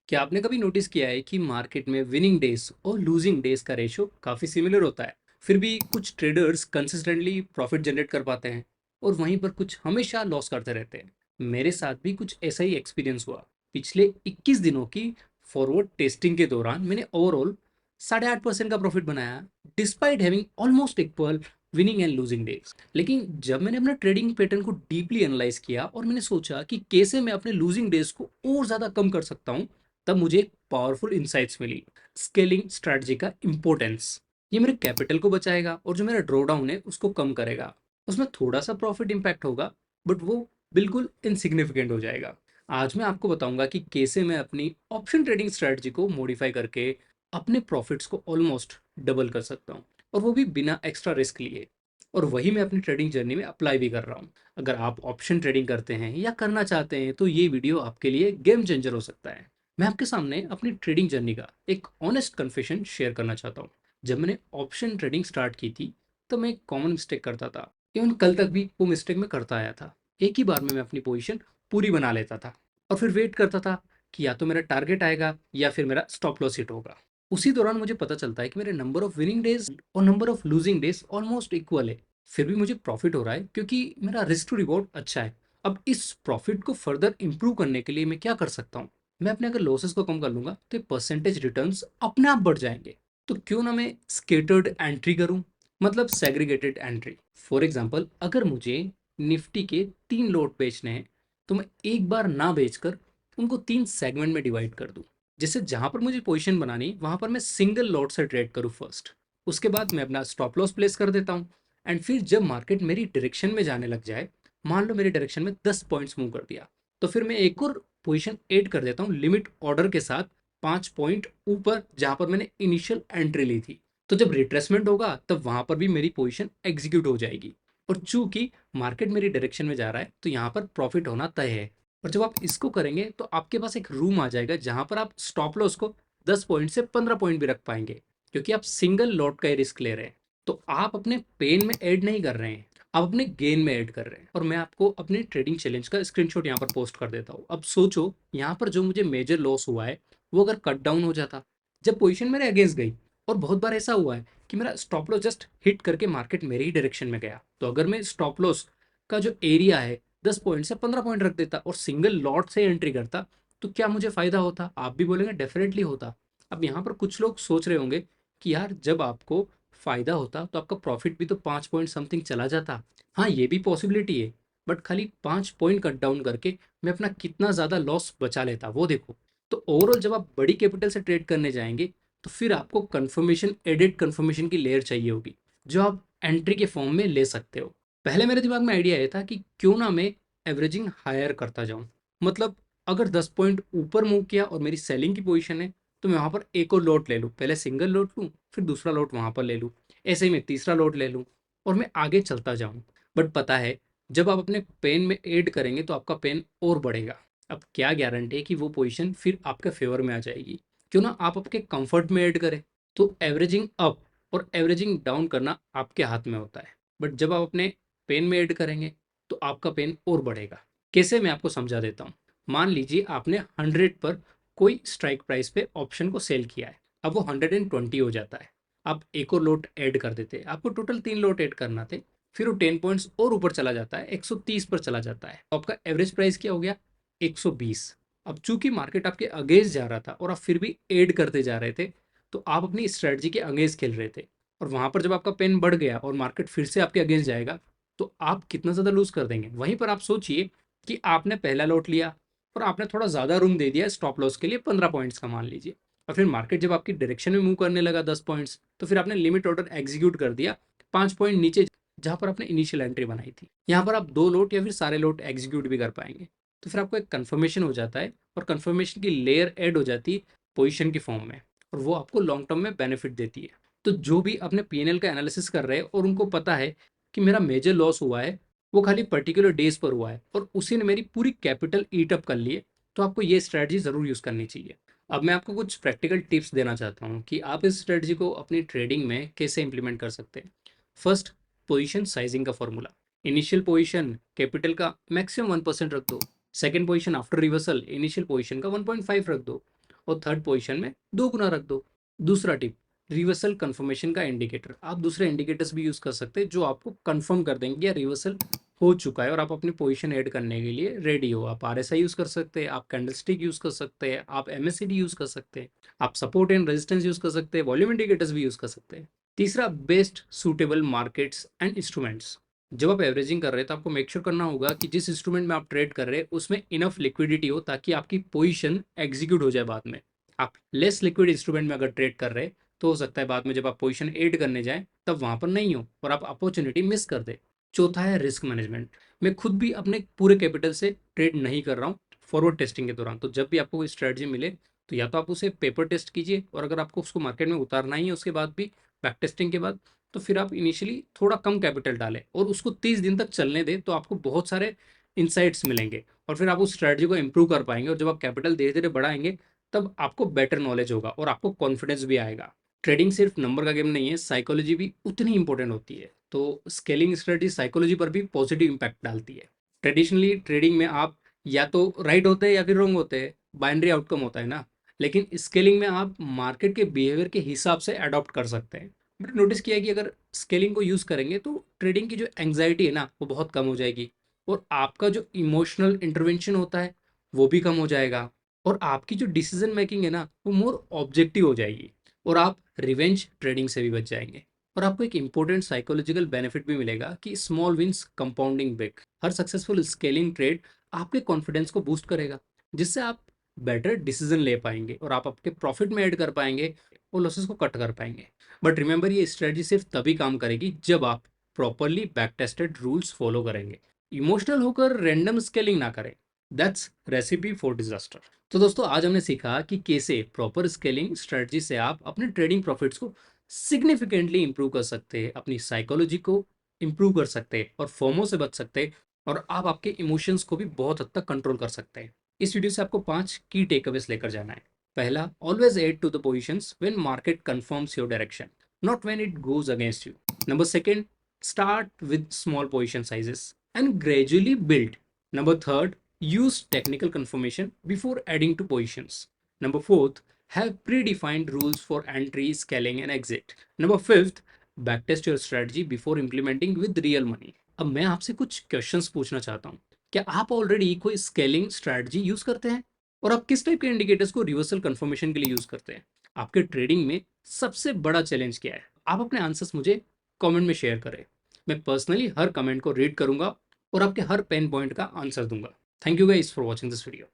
क्या आपने कभी नोटिस किया है कि मार्केट में विनिंग डेज और लूजिंग डेज का रेशो काफी सिमिलर होता है। फिर भी कुछ ट्रेडर्स कंसिस्टेंटली प्रॉफिट जनरेट कर पाते हैं और वहीं पर कुछ हमेशा लॉस करते रहते हैं। मेरे साथ भी कुछ ऐसा ही एक्सपीरियंस हुआ। पिछले 21 दिनों की फॉरवर्ड टेस्टिंग के दौरान मैंने ओवरऑल 8.5% का प्रॉफिट बनाया, despite having almost equal winning and losing days. लेकिन जब मैंने अपना ट्रेडिंग पैटर्न को डीपली एनालाइज किया और मैंने सोचा कि कैसे मैं अपने लूजिंग डेज को और ज्यादा कम कर सकता हूँ, तब मुझे एक पावरफुल इंसाइट्स मिली। स्केलिंग स्ट्रैटेजी का इंपॉर्टेंस, ये मेरे कैपिटल को बचाएगा और जो मेरा ड्रॉ डाउन है उसको कम करेगा। उसमें थोड़ा सा प्रॉफिट इंपैक्ट होगा, बट वो बिल्कुल इनसिग्निफिकेंट हो जाएगा। आज मैं आपको बताऊंगा कि कैसे मैं अपनी ऑप्शन ट्रेडिंग स्ट्रैटेजी को मॉडिफाई करके अपने प्रॉफिट्स को ऑलमोस्ट डबल कर सकता हूँ, और वो भी बिना एक्स्ट्रा रिस्क लिए। और वही मैं अपनी ट्रेडिंग जर्नी में अप्लाई भी कर रहा हूँ। अगर आप ऑप्शन ट्रेडिंग करते हैं या करना चाहते हैं तो ये वीडियो आपके लिए गेम चेंजर हो सकता है। मैं आपके सामने अपनी ट्रेडिंग जर्नी का एक ऑनेस्ट कन्फेशन शेयर करना चाहता हूँ। जब मैंने ऑप्शन ट्रेडिंग स्टार्ट की थी तो मैं एक कॉमन मिस्टेक करता था। इवन कल तक भी वो मिस्टेक मैं करता आया था। एक ही बार में मैं अपनी पोजीशन पूरी बना लेता था और फिर वेट करता था कि या तो मेरा टारगेट आएगा या फिर मेरा स्टॉप लॉस हिट होगा। उसी दौरान मुझे पता चलता है कि मेरे नंबर ऑफ विनिंग डेज और number of losing days almost equal है। फिर भी मुझे प्रॉफिट हो रहा है क्योंकि मेरा रिस्क टू रिवॉर्ड अच्छा है। अब इस प्रॉफिट को फर्दर इंप्रूव करने के लिए मैं क्या कर सकता हूँ? मैं अपने अगर लॉसेस को कम कर लूंगा तो ये परसेंटेज रिटर्न्स अपने आप बढ़ जाएंगे। तो क्यों ना मैं स्केटर्ड एंट्री करूं, मतलब सेग्रीगेटेड एंट्री। फॉर एग्जांपल, अगर मुझे निफ्टी के 3 लॉट बेचने हैं तो मैं एक बार ना बेचकर उनको 3 सेगमेंट में डिवाइड कर दूं। जैसे जहां पर मुझे पोजीशन बनानी वहां पर मैं सिंगल लॉट से ट्रेड करूं फर्स्ट। उसके बाद मैं अपना स्टॉप लॉस प्लेस कर देता हूं। एंड फिर जब मार्केट मेरी डायरेक्शन में जाने लग जाए, मान लो मेरी डायरेक्शन में 10 पॉइंट्स मूव कर दिया, तो फिर मैं एक और पोजीशन ऐड कर देता हूँ लिमिट ऑर्डर के साथ 5 पॉइंट ऊपर, जहां पर मैंने इनिशियल एंट्री ली थी। तो जब रिट्रेसमेंट होगा तब वहां पर भी मेरी पोजीशन एग्जीक्यूट हो जाएगी। और चूंकि मार्केट मेरी डायरेक्शन में जा रहा है तो यहाँ पर प्रॉफिट होना तय है। और जब आप इसको करेंगे तो आपके पास एक रूम आ जाएगा जहां पर आप स्टॉप लॉस को 10 पॉइंट से 15 पॉइंट भी रख पाएंगे, क्योंकि आप सिंगल लॉट का ही रिस्क ले रहे हैं। तो आप अपने पेन में ऐड नहीं कर रहे हैं, आप अपने गेन में ऐड कर रहे हैं। और मैं आपको अपनी ट्रेडिंग चैलेंज का स्क्रीनशॉट यहाँ पर पोस्ट कर देता हूँ। अब सोचो, यहाँ पर जो मुझे मेजर लॉस हुआ है वो अगर कट डाउन हो जाता जब पोजीशन मेरे अगेंस्ट गई। और बहुत बार ऐसा हुआ है कि मेरा स्टॉप लॉस जस्ट हिट करके मार्केट मेरे ही डायरेक्शन में गया, तो अगर मैं स्टॉप लॉस का जो एरिया है 10 पॉइंट से 15 पॉइंट रख देता और सिंगल लॉट से एंट्री करता, तो क्या मुझे फायदा होता? आप भी बोलेंगे डेफिनेटली होता। अब यहाँ पर कुछ लोग सोच रहे होंगे कि यार, जब आपको फायदा होता तो आपका प्रॉफिट भी तो 5 पॉइंट समथिंग चला जाता। हाँ, ये भी पॉसिबिलिटी है, बट खाली 5 पॉइंट कट डाउन करके मैं अपना कितना ज्यादा लॉस बचा लेता वो देखो। तो ओवरऑल जब आप बड़ी कैपिटल से ट्रेड करने जाएंगे तो फिर आपको कंफर्मेशन, एडिट कंफर्मेशन की लेयर चाहिए होगी, जो आप एंट्री के फॉर्म में ले सकते हो। पहले मेरे दिमाग में आइडिया ये था कि क्यों ना मैं एवरेजिंग हायर करता जाऊं। मतलब अगर 10 पॉइंट ऊपर मूव किया और मेरी सेलिंग की पोजीशन है तो मैं वहां पर एक और लॉट ले लूं, पहले सिंगल लॉट लूं, फिर दूसरा लॉट वहां पर ले लूं, ऐसे ही मैं तीसरा लॉट ले लूं और मैं आगे चलता जाऊं। बट पता है, जब आप अपने पेन में ऐड करेंगे तो आपका पेन और बढ़ेगा। अब क्या गारंटी है कि वो पोजीशन फिर आपके फेवर में आ जाएगी? क्यों ना आप आपके कंफर्ट में ऐड करें। तो एवरेजिंग अप और एवरेजिंग डाउन करना आपके हाथ में होता है, बट जब आप अपने पेन में ऐड करेंगे तो आपका पेन और बढ़ेगा। कैसे, मैं आपको समझा देता हूँ। मान लीजिए आपने 100 पर कोई स्ट्राइक प्राइस पे ऑप्शन को सेल किया है, अब वो 120 हो जाता है। आप एक और लोट ऐड कर देते, आपको टोटल 3 लोट ऐड करना थे। फिर वो 10 पॉइंट्स और ऊपर चला जाता है, 130 पर चला जाता है, तो आपका एवरेज प्राइस क्या हो गया? 120। अब चूंकि मार्केट आपके अगेंस्ट जा रहा था और आप फिर भी ऐड करते जा रहे थे, तो आप अपनी स्ट्रेटजी के अगेंस्ट खेल रहे थे। और वहां पर जब आपका पेन बढ़ गया और मार्केट फिर से आपके अगेंस्ट जाएगा, तो आप कितना ज़्यादा लूज कर देंगे। वहीं पर आप सोचिए कि आपने पहला लॉट लिया और आपने थोड़ा ज़्यादा रूम दे दिया स्टॉप लॉस के लिए, 15 पॉइंट्स का मान लीजिए। और फिर मार्केट जब आपकी डायरेक्शन में मूव करने लगा 10 पॉइंट्स, तो फिर आपने लिमिट ऑर्डर एग्जीक्यूट कर दिया 5 पॉइंट नीचे, जहां पर आपने इनिशियल एंट्री बनाई थी। यहाँ पर आप 2 लोट या फिर सारे लोट एग्जीक्यूट भी कर पाएंगे। तो फिर आपको एक कंफर्मेशन हो जाता है और कंफर्मेशन की लेयर ऐड हो जाती है पोजीशन की फॉर्म में, और वो आपको लॉन्ग टर्म में बेनिफिट देती है। तो जो भी अपने पीएनएल का एनालिसिस कर रहे हैं और उनको पता है कि मेरा मेजर लॉस हुआ है, वो खाली पर्टिकुलर डेज पर हुआ है और उसी ने मेरी पूरी कैपिटल ईट अप कर ली है, तो आपको ये स्ट्रेटजी ज़रूर यूज़ करनी चाहिए। अब मैं आपको कुछ प्रैक्टिकल टिप्स देना चाहता हूँ कि आप इस स्ट्रेटजी को अपनी ट्रेडिंग में कैसे इंप्लीमेंट कर सकते हैं। फर्स्ट, पोजीशन साइजिंग का फॉर्मूला। इनिशियल पोजीशन कैपिटल का मैक्सिमम 1% रख दो। Second position after reversal initial position का 1.5 रख दो। और थर्ड पोजीशन में 2 गुना रख दो। दूसरा टिप, रिवर्सल कंफर्मेशन का इंडिकेटर। आप दूसरे इंडिकेटर्स भी यूज़ कर सकते हैं जो आपको कंफर्म कर देंगे या रिवर्सल हो चुका है और आप अपनी पोजीशन ऐड करने के लिए रेडी हो। आप आरएसआई यूज़ कर सकते हैं, आप कैंडलस्टिक यूज़ कर सकते हैं, आप एमएससीडी यूज़ कर सकते हैं, आप सपोर्ट एंड रेजिस्टेंस यूज़ कर सकते हैं, वॉल्यूम इंडिकेटर्स भी यूज़ कर सकते हैं। तीसरा, best suitable markets and instruments. जब आप एवरेजिंग कर रहे हैं तो आपको मेक श्योर करना होगा कि जिस इंस्ट्रूमेंट में आप ट्रेड कर रहे हैं उसमें इनफ लिक्विडिटी हो ताकि आपकी पोजीशन एग्जीक्यूट हो जाए बाद में। आप लेस लिक्विड इंस्ट्रूमेंट में अगर ट्रेड कर रहे हैं तो हो सकता है बाद में जब आप पोजीशन ऐड करने जाएं तब वहां पर नहीं हो और आप अपॉर्चुनिटी मिस कर दे। चौथा है रिस्क मैनेजमेंट। मैं खुद भी अपने पूरे कैपिटल से ट्रेड नहीं कर रहा हूँ फॉरवर्ड टेस्टिंग के दौरान। तो जब भी आपको कोई स्ट्रेटजी मिले तो या तो आप उसे पेपर टेस्ट कीजिए और अगर आपको उसको मार्केट में उतारना ही है उसके बाद भी बैक टेस्टिंग के बाद, तो फिर आप इनिशियली थोड़ा कम कैपिटल डालें और उसको 30 दिन तक चलने दें तो आपको बहुत सारे इंसाइट्स मिलेंगे और फिर आप उस स्ट्रेटजी को इंप्रूव कर पाएंगे और जब आप कैपिटल धीरे धीरे बढ़ाएंगे तब आपको बेटर नॉलेज होगा और आपको कॉन्फिडेंस भी आएगा। ट्रेडिंग सिर्फ नंबर का गेम नहीं है, साइकोलॉजी भी उतनी इंपॉर्टेंट होती है। तो स्केलिंग स्ट्रेटजी साइकोलॉजी पर भी पॉजिटिव इंपैक्ट डालती है। ट्रेडिशनली ट्रेडिंग में आप या तो राइट होते हैं या फिर रॉन्ग होते हैं, बाइनरी आउटकम होता है ना। लेकिन स्केलिंग में आप मार्केट के बिहेवियर के हिसाब से अडॉप्ट कर सकते हैं। मैंने नोटिस किया है कि अगर स्केलिंग को यूज़ करेंगे तो ट्रेडिंग की जो एंग्जाइटी है ना वो बहुत कम हो जाएगी और आपका जो इमोशनल इंटरवेंशन होता है वो भी कम हो जाएगा और आपकी जो डिसीजन मेकिंग है ना वो मोर ऑब्जेक्टिव हो जाएगी और आप रिवेंज ट्रेडिंग से भी बच जाएंगे। और आपको एक इंपॉर्टेंट साइकोलॉजिकल बेनिफिट भी मिलेगा कि स्मॉल विंस कंपाउंडिंग बिग। हर सक्सेसफुल स्केलिंग ट्रेड आपके कॉन्फिडेंस को बूस्ट करेगा जिससे आप बेटर डिसीजन ले पाएंगे और आप आपके प्रॉफिट में ऐड कर पाएंगे और लॉसेस को कट कर पाएंगे। बट रिमेंबर, ये स्ट्रेटजी सिर्फ तभी काम करेगी जब आप properly back tested rules follow करेंगे। इमोशनल होकर रैंडम स्केलिंग ना करें, दैट्स रेसिपी फॉर डिजास्टर। तो दोस्तों, आज हमने सीखा कि कैसे प्रॉपर स्केलिंग स्ट्रेटजी से आप अपने ट्रेडिंग प्रॉफिट्स को सिग्निफिकेंटली इंप्रूव कर सकते हैं, अपनी साइकोलॉजी को इंप्रूव कर सकते हैं और फोमो से बच सकते हैं और आप आपके इमोशंस को भी बहुत हद तक कंट्रोल कर सकते हैं। इस वीडियो से आपको 5 की टेकअवेज लेकर जाना है। पहला, always add to the positions when market confirms your direction, not when it goes against you. Number second, start with small position sizes and gradually build. Number third, use technical confirmation before adding to positions. Number fourth, have predefined rules for entry, scaling, and exit. Number fifth, backtest your strategy before implementing with real money. अब मैं आपसे कुछ questions पूछना चाहता हूँ। क्या आप already कोई स्केलिंग स्ट्रेटजी यूज करते हैं और आप किस टाइप के इंडिकेटर्स को रिवर्सल कंफर्मेशन के लिए यूज करते हैं? आपके ट्रेडिंग में सबसे बड़ा चैलेंज क्या है? आप अपने आंसर्स मुझे कमेंट में शेयर करें। मैं पर्सनली हर कमेंट को रीड करूंगा और आपके हर पेन पॉइंट का आंसर दूंगा। Thank you guys for watching this video.